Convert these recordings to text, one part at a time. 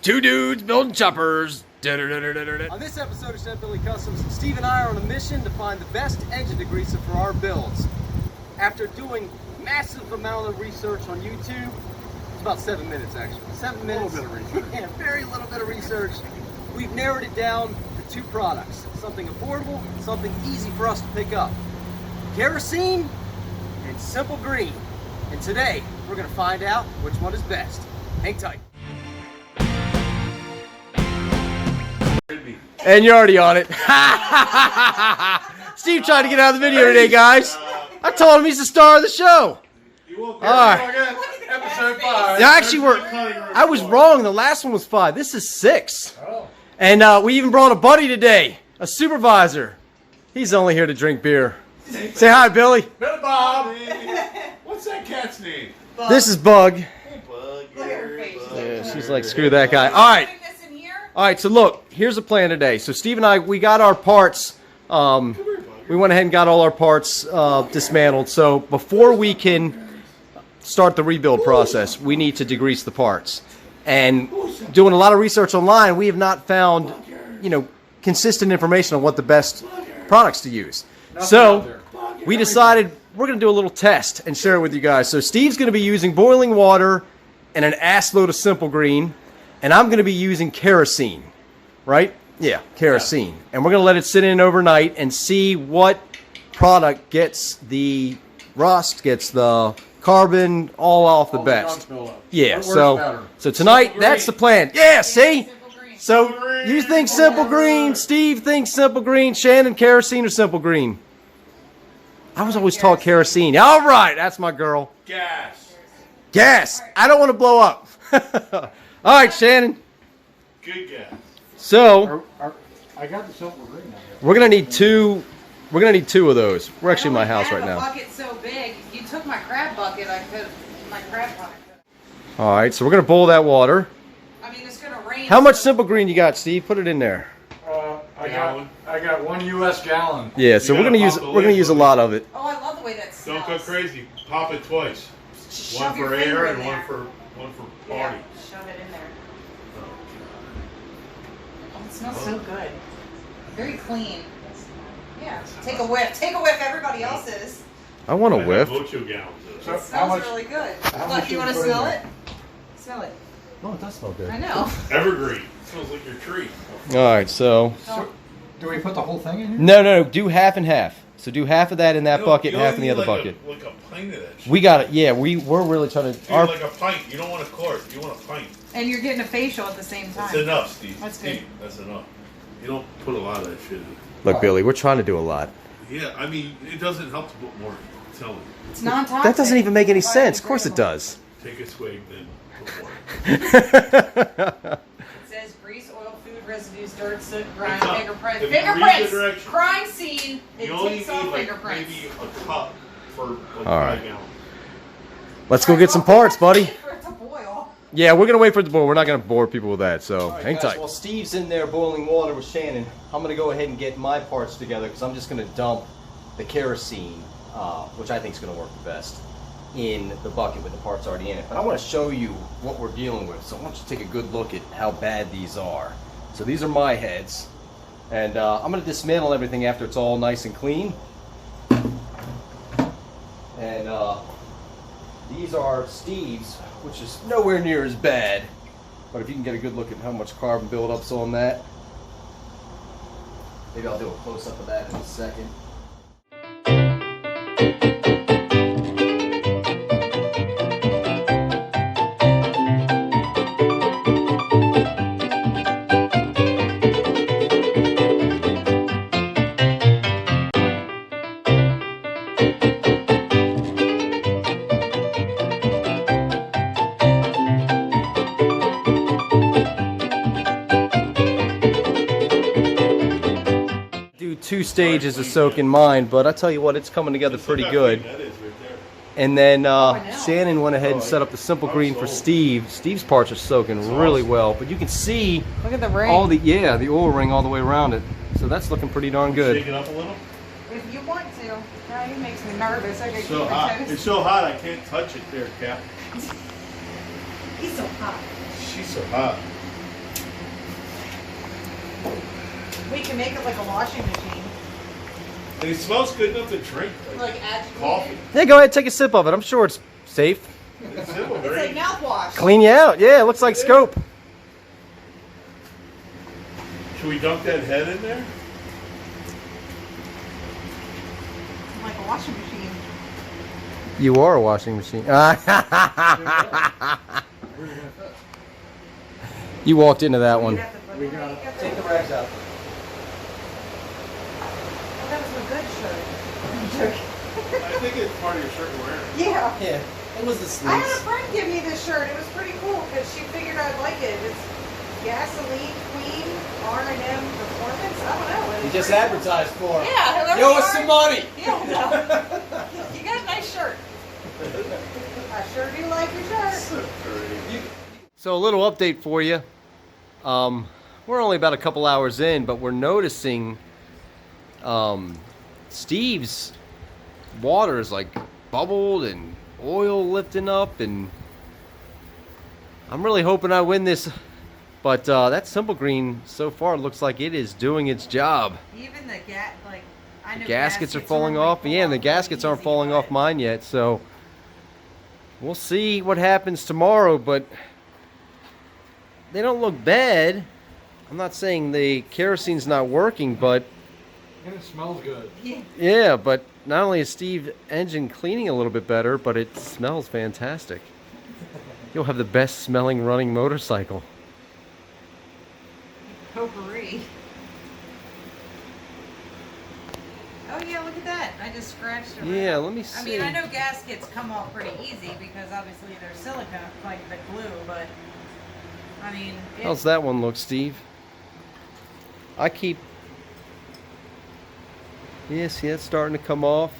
Two dudes building choppers. On this episode of Chef Billy Customs, Steve and I are on a mission to find the best engine degreaser for our builds. After doing massive amount of research on YouTube, it's about 7 minutes actually. 7 minutes. A little bit of research. Yeah, very little bit of research. We've narrowed it down to two products. Something affordable, something easy for us to pick up. Kerosene and Simple Green. And today, we're gonna find out which one is best. Hang tight. And you're already on it. Steve tried to get out of the video today, guys. I told him he's the star of the show. All right. Episode 5. Yeah, actually, I was wrong. The last one was 5. This is 6. And we even brought a buddy today, a supervisor. He's only here to drink beer. Say hi, Billy. Billy Bob. What's that cat's name? Bug. This is Bug. Hey, Bug. Look at her face. Yeah, she's like, screw that guy. All right. All right, so look, here's the plan today. So Steve and I, we got our parts. We went ahead and got all our parts dismantled. So before we can start the rebuild process, we need to degrease the parts. And doing a lot of research online, we have not found, consistent information on what the best products to use. So we decided we're going to do a little test and share it with you guys. So Steve's going to be using boiling water and an ass load of Simple Green. And I'm going to be using kerosene, right? Yeah, kerosene. And we're going to let it sit in overnight and see what product gets the rust, gets the carbon, all off the best. Yeah, so tonight, that's the plan. Yeah, see? So you think Simple Green, Steve thinks Simple Green, Shannon, kerosene or Simple Green? I was always taught kerosene. All right, that's my girl. Gas. Gas. I don't want to blow up. All right, Shannon. Good gas. So I got the Simple Green now. we're gonna need two. We're gonna need 2 of those. We're actually in my house right The now. bucket's so big. You took my crab bucket. I could. My crab bucket. All right, so we're gonna boil that water. I mean, it's gonna rain. How much Simple Green you got, Steve? Put it in there. I got 1 U.S. gallon. Yeah, so we're gonna use a lot of it. Oh, I love the way that smells. Don't go crazy. Pop it twice. Shove One your for finger air in and there. one for Yeah, party. shove it in there. Oh, it smells so good. Very clean. Yeah. Take a whiff. Take a whiff. Everybody else's. I want a I have whiff. Ocho gallons of it. It smells really good. Look, you want to smell it? Smell it. Oh, it does smell good. I know. Evergreen. Smells like your tree. All right, so Do we put the whole thing in here? no, do half and half. So do half of that in that You bucket, you half in only the other need bucket. Like a pint of that shit. We got it. Yeah, we're really trying to. Dude, Our, like a pint. You don't want a quart. You want a pint. And you're getting a facial at the same That's time. enough, Steve. That's Steve, good. that's enough. You don't put a lot of that shit in. look, Billy, we're trying to do a lot. Yeah, I mean, it doesn't help to put more. I'm telling you. It's non-toxic. That doesn't even make any sense. Of course it does. Take a swig, then put more. It says grease, oil, food residues, dirt, soot, grime, It's up. fingerprints. If you read the Fingerprints! directions, Crime scene. It You only takes need off like fingerprints. maybe a cup for like All 5 right. gallons. Let's go get some parts, buddy. For it to boil. Yeah, we're gonna wait for it to boil. We're not gonna bore people with that, so hang guys, tight. while Steve's in there boiling water with Shannon, I'm gonna go ahead and get my parts together because I'm just gonna dump the kerosene, which I think is gonna work the best, in the bucket with the parts already in it. But I want to show you what we're dealing with, so I want you to take a good look at how bad these are. So these are my heads, and I'm gonna dismantle everything after it's all nice and clean. And these are Steve's, which is nowhere near as bad. But if you can get a good look at how much carbon buildup's on that, maybe I'll do a close-up of that in a second. Do 2 stages of soaking mine, but I tell you what, it's coming together pretty good. That is right there. And then Shannon went ahead and set up the Simple Green for Steve. Steve's parts are soaking really well, but you can see Look at the ring. all the oil ring all the way around it. So that's looking pretty darn good. Shake it up a little. If you want to. Now he makes me nervous. I gotta It's keep so my hot. toes. It's so hot I can't touch it there, Cap. He's so hot. She's so hot. We can make it like a washing machine. And it smells good enough to drink. Like agitated. Coffee. Yeah, go ahead, take a sip of it. I'm sure it's safe. It's simple, It's very. like mouthwash. Clean you out. Yeah, it looks like scope. Should we dunk that head in there? Like a washing machine. You are a washing machine. You walked into that one. We got it. Take the rags out. Oh, that was a good shirt. I think it's part of your shirt you're wearing. Yeah. Yeah, it was the I had a sleeves. friend give me this shirt. It was pretty cool because she figured I'd like it. It's gasoline queen R&M performance. I don't know. You just advertised for him. Yeah. whoever Yo, you us are. some money. Yeah, no. You got a nice shirt. I sure do like your shirt. So a little update for you. We're only about a couple hours in, but we're noticing Steve's water is like bubbled and oil lifting up, and I'm really hoping I win this. But that Simple Green so far looks like it is doing its job. Even the I know Gaskets are falling off. Yeah, and the gaskets aren't falling off mine yet, so we'll see what happens tomorrow, but they don't look bad. I'm not saying the kerosene's not working, but And it smells good. yeah, but not only is Steve's engine cleaning a little bit better, but it smells fantastic. You'll have the best smelling running motorcycle. Potpourri. Oh yeah, look at that. I just scratched it. Yeah, let me I mean, I see. know gaskets come off pretty easy because obviously they're silicone like the glue, but I mean, How's that one look, Steve? Yeah, see, that's starting to come off.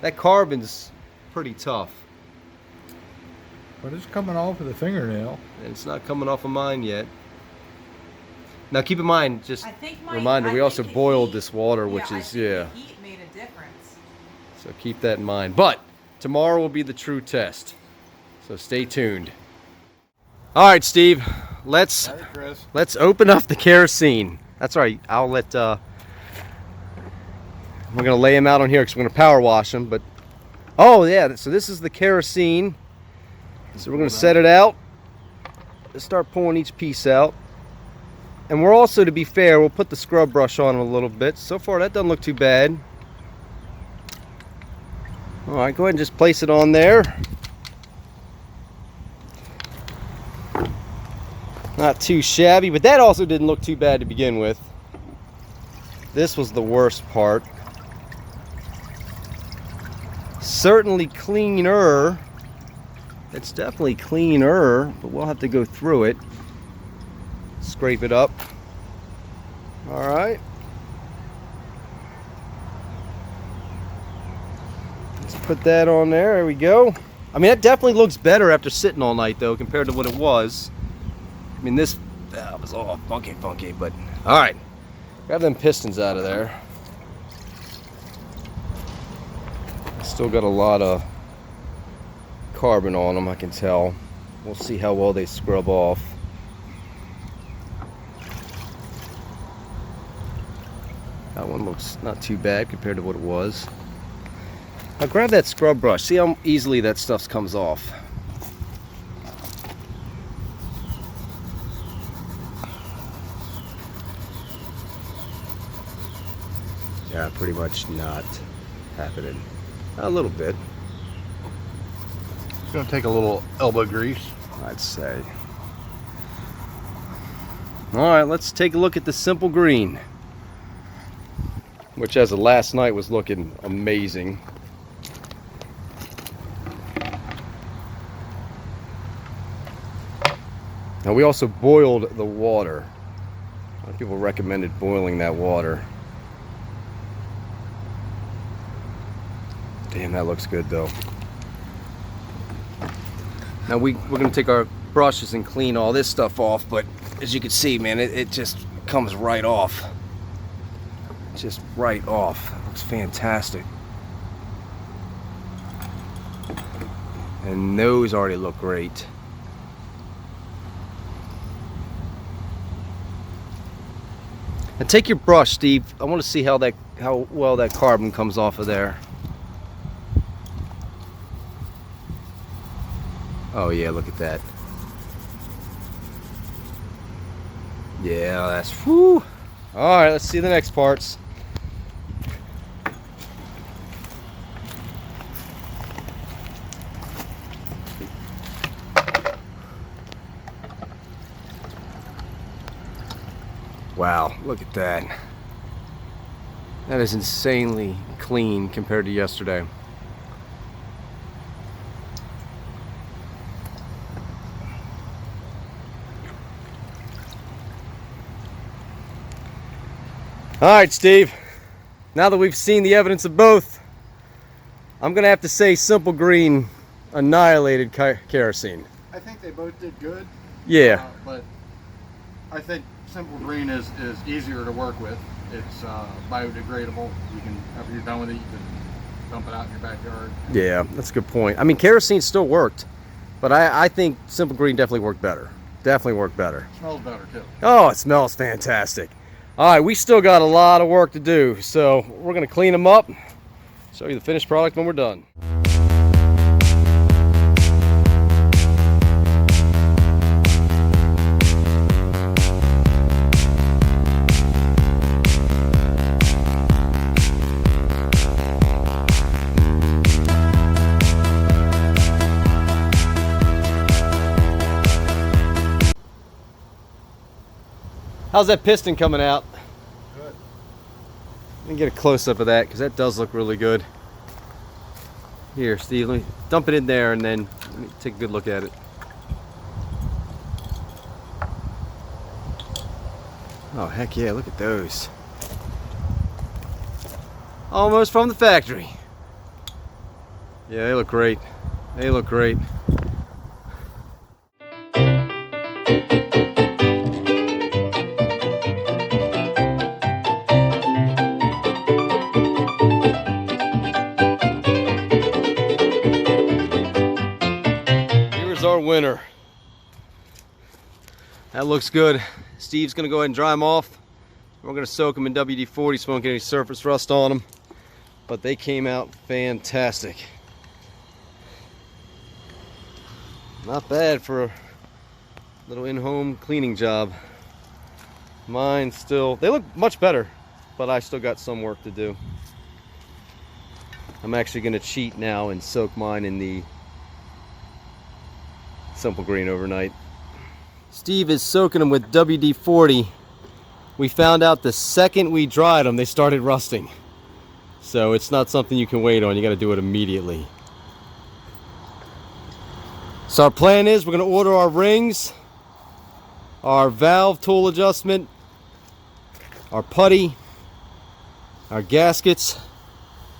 That carbon's pretty tough. But it's coming off with a fingernail. And it's not coming off of mine yet. Now keep in mind, just I think reminder, we also the boiled heat- this water, yeah, which I is, think yeah. the heat made a difference. So keep that in mind. But tomorrow will be the true test. So stay tuned. All right, Steve, let's Chris. open up the kerosene. That's right. I'll let we're gonna lay them out on here because we're gonna power wash them. But oh yeah, so this is the kerosene. So we're gonna set it out. Let's start pulling each piece out. And we're also, to be fair, we'll put the scrub brush on them a little bit. So far, that doesn't look too bad. All right, go ahead and just place it on there. Not too shabby, but that also didn't look too bad to begin with. This was the worst part. Certainly cleaner. It's definitely cleaner, but we'll have to go through it. Scrape it up. All right. Let's put that on there. There we go. I mean, that definitely looks better after sitting all night, though, compared to what it was. I mean, this was all funky, but all right. Grab them pistons out of there. Still got a lot of carbon on them, I can tell. We'll see how well they scrub off. That one looks not too bad compared to what it was. Now grab that scrub brush. See how easily that stuff comes off. Yeah, pretty much not happening. A little bit, It's gonna take a little elbow grease. I'd say. All right, let's take a look at the Simple Green, which as of last night was looking amazing. Now we also boiled the water. A lot of people recommended boiling that water. Damn, that looks good though. Now we're gonna take our brushes and clean all this stuff off, but as you can see, man, it just comes right off. Just right off. Looks fantastic. And those already look great. And take your brush, Steve. I want to see how well that carbon comes off of there. Oh yeah, look at that. Yeah, that's whew. All right, let's see the next parts. Wow, look at that. That is insanely clean compared to yesterday. All right, Steve. Now that we've seen the evidence of both, I'm gonna have to say Simple Green annihilated kerosene. I think they both did good. Yeah. But I think Simple Green is easier to work with. It's biodegradable. You can, after you're done with it, you can dump it out in your backyard. Yeah, that's a good point. I mean, kerosene still worked, but I think Simple Green definitely worked better. Definitely worked better. Smells better too. Oh, it smells fantastic. All right, we still got a lot of work to do, so we're gonna clean them up, show you the finished product when we're done. How's that piston coming out? Good. Let me get a close-up of that, because that does look really good. Here, Steve, let me dump it in there and then let me take a good look at it. Oh, heck yeah, look at those. Almost from the factory. Yeah, they look great. They look great. Our winner. That looks good. Steve's gonna go ahead and dry them off. We're gonna soak them in WD-40 so we won't get any surface rust on them. But they came out fantastic. Not bad for a little in-home cleaning job. Mine still, they look much better, but I still got some work to do. I'm actually gonna cheat now and soak mine in the Simple Green overnight. Steve is soaking them with WD-40. We found out the second we dried them, they started rusting. So it's not something you can wait on. You got to do it immediately. So our plan is we're going to order our rings, our valve tool adjustment, our putty, our gaskets,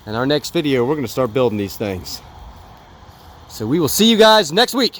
and our next video we're going to start building these things. So we will see you guys next week.